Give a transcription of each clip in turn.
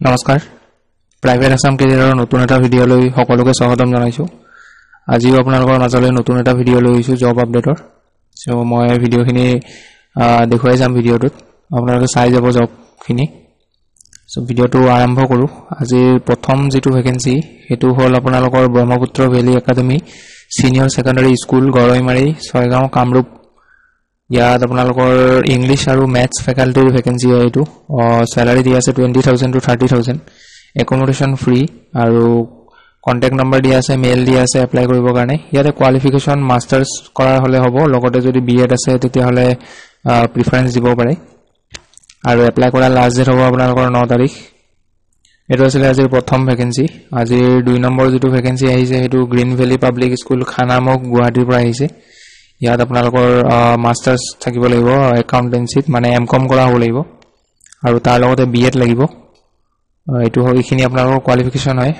নমস্কাৰ প্ৰাইভেট আসাম কেৰিয়াৰৰ নতুন এটা ভিডিঅ' লৈ সকলোকে স্বাগতম জনাইছো আজিও আপোনালোকৰ মাজলৈ নতুন এটা ভিডিঅ' লৈ আহিছো জব আপডেটৰ সো মই ভিডিঅ'খিনি দেখুৱাই যাম ভিডিঅ'টোত আপোনালোকে চাই যাব জবখিনি সো ভিডিঅ'টো আৰম্ভ কৰো আজিৰ প্ৰথম যেটো ভ্যাকেন্সি হেতু হল আপোনালোকৰ Brahmaputra valley academy senior secondary school Goroimari Chaygaon Kamrup ইয়াত আপোনালোকৰ ইংলিশ আৰু ম্যাথছ ফেকাল্টিৰ ভ্যাকেন্সি এইটো স্যালাৰি দি আছে 20000 to 30000 একমোডেশন ফ্ৰী আৰু কন্টাক্ট নম্বৰ দি আছে মেইল দি আছে এপ্লাই কৰিবৰ কাৰণে ইয়াতে কোৱালিফিকেশন মাস্টাৰ্স কৰা হলে হ'ব লগতে যদি বিএড আছে তেতিয়া হলে প্ৰিফাৰেন্স দিব পাৰে আৰু এপ্লাই কৰা লাষ্ট ডেট হ'ব আপোনালোকৰ 9 তাৰিখ এটো আছিল আজিৰ প্ৰথম ভ্যাকেন্সি আজিৰ 2 নম্বৰ যেটো ভ্যাকেন্সি আহিছে হেতু green valley public school Khanamukh গুৱাহাটীৰ পৰা আহিছে ইয়াত আপোনালোকৰ মাস্টাৰ্স থাকিব লাগিব একাউন্টেন্সিত মানে এমকম কৰা হ'ব লাগিব আৰু তাৰ লগতে বিএড লাগিব এটো এইখিনি আপোনালোকৰ কোৱালিফিকেশন হয়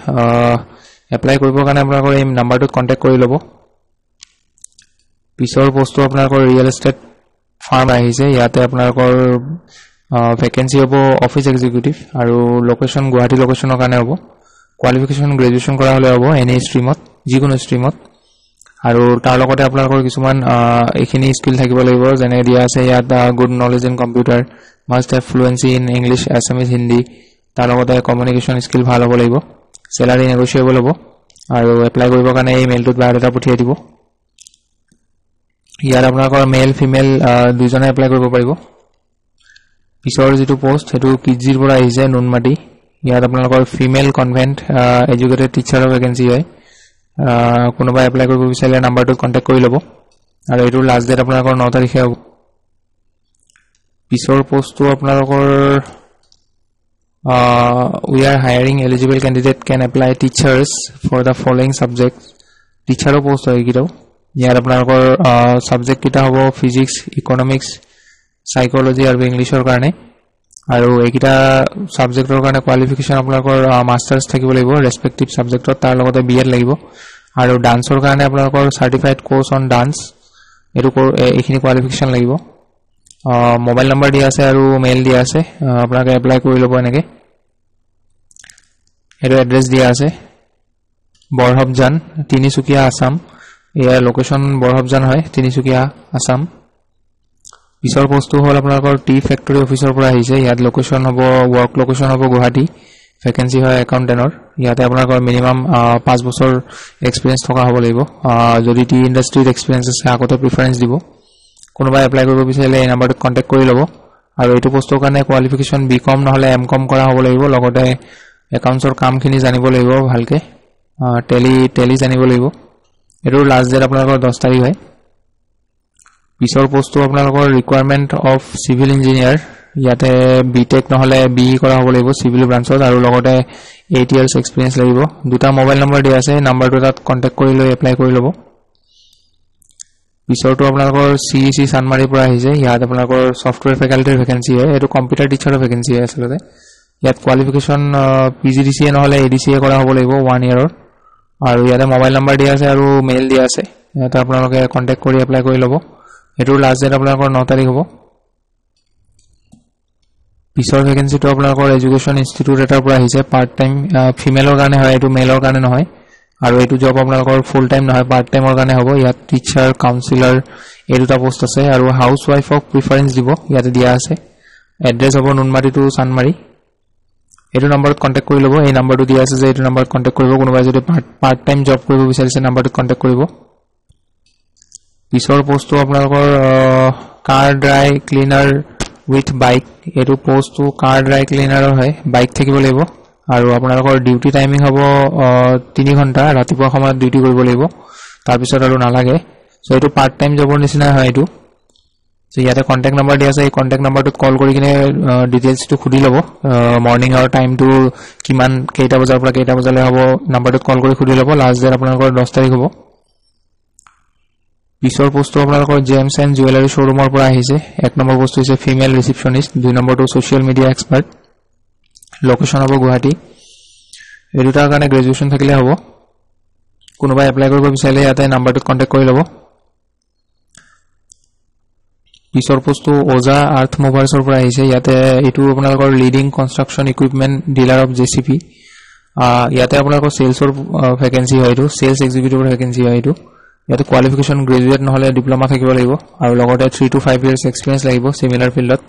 এপ্লাই কৰিবৰ কাৰণে আপোনালোকৰ এই নম্বৰটোত কন্টাক্ট কৰি লব পিছৰ পোষ্টটো আপোনালোকৰ ৰিয়েল এষ্টেট ফাৰ্ম আহিছে ইয়াতে আপোনালোকৰ ভ্যাকেন্সি হ'ব অফিস এক্সিকিউটিভ আৰু লোকেশন গুৱাহাটী লোকেশনৰ কাৰণে হ'ব কোৱালিফিকেশন গ্ৰেজুৱেচন কৰা হলে হ'ব এনি ষ্ট্ৰীমত যিকোনো ষ্ট্ৰীমত আৰু তাৰ লগতে আপোনালোকৰ কিছুমান এইখিনি স্কিল থাকিব লাগিব যেনে দিয়া আছে ইয়াত good knowledge in computer must have fluency in English Assamese Hindi তাৰ লগতে কমিউনিকেশন স্কিল ভাল হ'ব লাগিব স্যালাৰি নেগোশিয়েবল হ'ব আৰু এপ্লাই কৰিবৰ কাৰণে এই মেইলটোত বায়োডাটা পঠিয়াই দিব ইয়াত আপোনালোকৰ মেল ফিমেল দুজনে এপ্লাই কৰিব পাৰিব পিছৰ যেটো পোষ্ট হেতু কিজিৰ পৰা আহিছে নুনমাটি ইয়াত আপোনালোকৰ ফিমেল কনভেন্ট এডুকেটেড টিচাৰৰ ভ্যাকেন্সি হয় কোনোবা এপ্লাই কৰিব বিচাৰিলে নম্বৰটোত কন্টাক্ট কৰি লব আৰু এটো লাষ্ট ডেট আপোনালোকৰ 9 তাৰিখে হ'ব পিছৰ পোষ্টটো আপোনালোকৰ we are hiring eligible candidate can apply teachers for the following subjects teacher post হয় কিটো ইয়াত আপোনালোকৰ সাবজেক্ট কিটা হ'ব ফিজিক্স ইকোনমিক্স সাইকোলজি আৰু ইংলিশৰ কাৰণে আৰু এইকিটা সাবজেক্টৰ কাৰণে কোৱালিফিকেশন আপোনালোকৰ মাস্টাৰ্স থাকিব লাগিব ৰেসপেক্টিভ সাবজেক্টত তাৰ লগতে বিএড লাগিব আৰু ডান্সৰ কাৰণে আপোনালোকৰ সাৰ্টিফাইড কোৰ্স অন ডান্স এটো এইখিনি কোৱালিফিকেশন লাগিব মোবাইল নম্বৰ দিয়া আছে আৰু মেইল দিয়া আছে আপোনালোকে এপ্লাই কৰি লব এনেকে এটো এড্ৰেছ দিয়া আছে বৰহবজান তিনিচুকীয়া আসাম এয়া লোকেশন বৰহবজান হয় তিনিচুকীয়া আসাম পিছৰ পোষ্টটো হল আপোনালোকৰ টি ফ্যাক্টৰী অফিচৰ পৰা আহিছে ইয়াত লোকেশন হ'ব ওয়াৰ্ক লোকেশন হ'ব গুৱাহাটী ভ্যাকেন্সি হয় একাউন্টেন্টৰ ইয়াতে আপোনালোকৰ মিনিমাম 5 বছৰ এক্সপেৰিয়েন্স থকা হ'ব লাগিব যদি টি ইন্ডাষ্ট্ৰীত এক্সপেৰিয়েন্স আছে আগতে প্ৰিফাৰেন্স দিব কোনোবা এপ্লাই কৰিব বিচাৰিলে এই নম্বৰটোত কন্টাক্ট কৰি লব আৰু এটো পোষ্টৰ কাৰণে কোৱালিফিকেশন বিকম নহলে এমকম কৰা হ'ব লাগিব লগতে একাউন্টছৰ কামখিনি জানিব লাগিব ভালকে টেলি জানিব লাগিব এটো লাষ্ট ডেট আপোনালোকৰ 10 তাৰিখ হয় পিছৰ পোষ্টটো আপোনালোকৰ ৰিকোয়াৰমেন্ট অফ সিভিল ইঞ্জিনিয়াৰ ইয়াতে বিটেক নহলে বিই কৰা হ'ব লাগিব সিভিল ব্ৰাঞ্চত আৰু লগতে 8 ইয়াৰ্স এক্সপেৰিয়েন্স লাগিব দুটা মোবাইল নম্বৰ দিয়া আছে নম্বৰটোত কন্টাক্ট কৰি লৈ এপ্লাই কৰি লব পিছৰটো আপোনালোকৰ সিইসি সানমাৰীৰ পৰা আহিছে ইয়াত আপোনালোকৰ সফটওয়্যাৰ ফেকাল্টিৰ ভ্যাকেন্সি হয় এটো কম্পিউটাৰ টিচাৰৰ ভ্যাকেন্সি আছে লতে ইয়াত কোৱালিফিকেশন পিজিডিসিএ নহলে এডিসিএ কৰা হ'ব লাগিব 1 ইয়াৰৰ আৰু ইয়াতে মোবাইল নম্বৰ দিয়া আছে আৰু মেইল দিয়া আছে ইয়াতে আপোনালোকে কন্টাক্ট কৰি এপ্লাই কৰি লব এটো লাষ্ট ডেট আপোনালোকৰ 9 তাৰিখ হ'ব পিছৰ ভ্যাকেন্সিটো আপোনালোকৰ এডুকেশন ইনষ্টিটিউট এটাৰ পৰা আহিছে পাৰ্ট টাইম ফিমেলৰ কাৰণে হয় এটো মেলৰ কাৰণে নহয় আৰু এটো জব আপোনালোকৰ ফুল টাইম নহয় পাৰ্ট টাইমৰ কাৰণে হ'ব ইয়াত টিচাৰ কাউন্সিলৰ এই দুটা পোষ্ট আছে আৰু হাউস ওয়াইফক প্ৰিফাৰেন্স দিব ইয়াতে দিয়া আছে এড্ৰেছ হ'ব নুনমাটি টু সানমাৰী এটো নম্বৰত কন্টাক্ট কৰি লব এই নম্বৰটো দিয়া আছে যে এটো নম্বৰত কন্টাক্ট কৰিব কোনোবা যদি পাৰ্ট টাইম জব কৰিব বিচাৰিছে নম্বৰটোত কন্টাক্ট কৰিব পিছৰ পোষ্টটো আপোনালোকৰ কাৰ ড্ৰাই ক্লিনাৰ উইথ বাইক এটো পোষ্টটো কাৰ ড্ৰাই ক্লিনাৰৰ হয় বাইক থাকিব লাগিব আৰু আপোনালোকৰ ডিউটি টাইমিং হ'ব 3 ঘণ্টা ৰাতিপুৱা সময়ত ডিউটি কৰিব লাগিব তাৰ পিছত আৰু নালাগে সো এটো পাৰ্ট টাইম জবৰ নিচিনা হয় এটো সো ইয়াতে কন্টাক্ট নম্বৰ দিয়া আছে এই কন্টাক্ট নম্বৰটোত কল কৰি কিনে ডিটেইলছটো খুদি লব মৰ্নিং আৰু টাইমটো কিমান কেইটা বজাৰ পৰা কেইটা বজালৈ হ'ব নম্বৰটোত কল কৰি খুদি লব লাষ্ট ডেট আপোনালোকৰ 10 তাৰিখ হ'ব পিছৰ পোষ্টটো আপোনালোকৰ জেমছ এণ্ড জুৱেলাৰী শ্বৰুমৰ পৰা আহিছে এক নম্বৰ পোষ্ট হৈছে ফিমেল ৰিসেপশনিষ্ট দুই নম্বৰটো সোশ্যাল মিডিয়া এক্সপাৰ্ট লোকেশন হ'ব গুৱাহাটী এই দুটাৰ কাৰণে গ্ৰেজুৱেচন থাকিলে হ'ব কোনোবা এপ্লাই কৰিব বিচাৰিলে ইয়াতে নম্বৰটোত কন্টাক্ট কৰি লব পিছৰ পোষ্টটো ওজা আৰ্থ মুভাৰ্ছৰ পৰা আহিছে ইয়াতে এটো আপোনালোকৰ leading construction equipment dealer of JCP ইয়াতে আপোনালোকৰ সেলছৰ ভ্যাকেন্সি হয় এটো সেলছ এক্সিকিউটিভৰ ভ্যাকেন্সি হয় এটো ইয়াতে কোৱালিফিকেশন গ্ৰেজুৱেট নহলে ডিপ্লোমা থাকিব লাগিব আৰু লগতে 3 to 5 ইয়াৰ্স এক্সপেৰিয়েন্স লাগিব সিমিলাৰ ফিল্ডত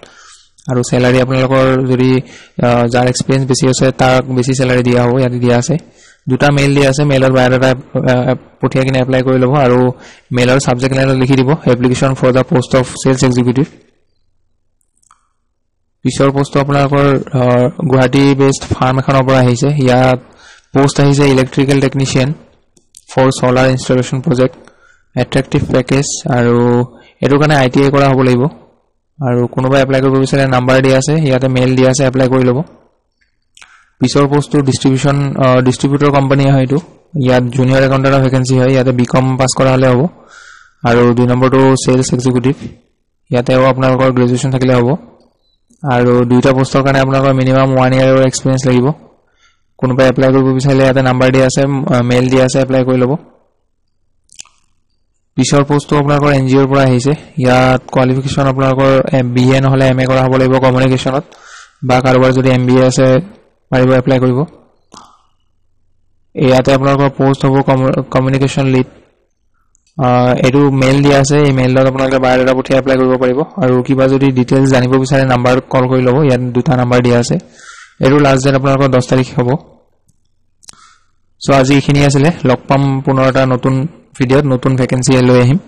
আৰু স্যালাৰি আপোনালোকৰ যদি যাৰ এক্সপেৰিয়েন্স বেছি আছে তাক বেছি স্যালাৰি দিয়া হ'ব ইয়াতে দিয়া আছে দুটা মেইল দিয়া আছে মেইলৰ বায়োডাটা পঠিয়া কিনে এপ্লাই কৰি লব আৰু মেইলৰ সাবজেক্ট লাইনত লিখি দিব application for the post of sales executive পিছৰ পোষ্ট আপোনালোকৰ গুৱাহাটী বেসড ফাৰ্ম এখনৰ পৰা আহিছে ইয়াত পোষ্ট আহিছে electrical technician for solar installation project attractive package আৰু এটো কাৰণে আইটিআই কৰা হ'ব লাগিব আৰু কোনোবা এপ্লাই কৰিব বিচাৰে নাম্বাৰ দিয়া আছে ইয়াতে মেইল দিয়া আছে এপ্লাই কৰি লব পিছৰ পোষ্টটো ডিস্ট্ৰিবিউটৰ কোম্পানী হয় এটো ইয়াত জুনিয়ৰ একাউন্টেন্টৰ ভ্যাকেন্সি হয় ইয়াতে বিকম পাস কৰা হলে হ'ব আৰু দুই নম্বৰটো সেলছ এক্সিকিউটিভ ইয়াতেও আপোনালোকৰ গ্ৰেজুৱেচন থাকিলে হ'ব আৰু দুইটা পোষ্টৰ কাৰণে আপোনালোকৰ মিনিমাম 1 ইয়াৰৰ এক্সপেৰিয়েন্স লাগিব কোনোবা এপ্লাই কৰিব বিচাৰিলে ইয়াতে নাম্বাৰ দিয়া আছে মেইল দিয়া আছে এপ্লাই কৰি লব পিছৰ পোষ্টটো আপোনালোকৰ এনজিওৰ পৰা আহিছে ইয়াত কোৱালিফিকেশন আপোনালোকৰ বিএ নহলে এমএ কৰা হ'ব লাগিব কমিউনিকেশনত বা কাৰোবাৰ যদি এমবিএ আছে পাৰিব এপ্লাই কৰিব ইয়াতে আপোনালোকৰ পোষ্ট হ'ব কমিউনিকেশন লিড এটো মেইল দিয়া আছে এই মেইলত আপোনালোকে বায়োডাটা পঠিয়াই এপ্লাই কৰিব পাৰিব আৰু কিবা যদি ডিটেইলছ জানিব বিচাৰে নাম্বাৰ কল কৰি লব ইয়াত দুটা নাম্বাৰ দিয়া আছে এটো লাষ্ট ডেট আপোনালোকৰ 10 তাৰিখ হ'ব সো আজি এখিনি আছিল লগ পাম পুনৰ এটা নতুন ভিডিঅত নতুন ভ্যাকেন্সি লৈ আহিম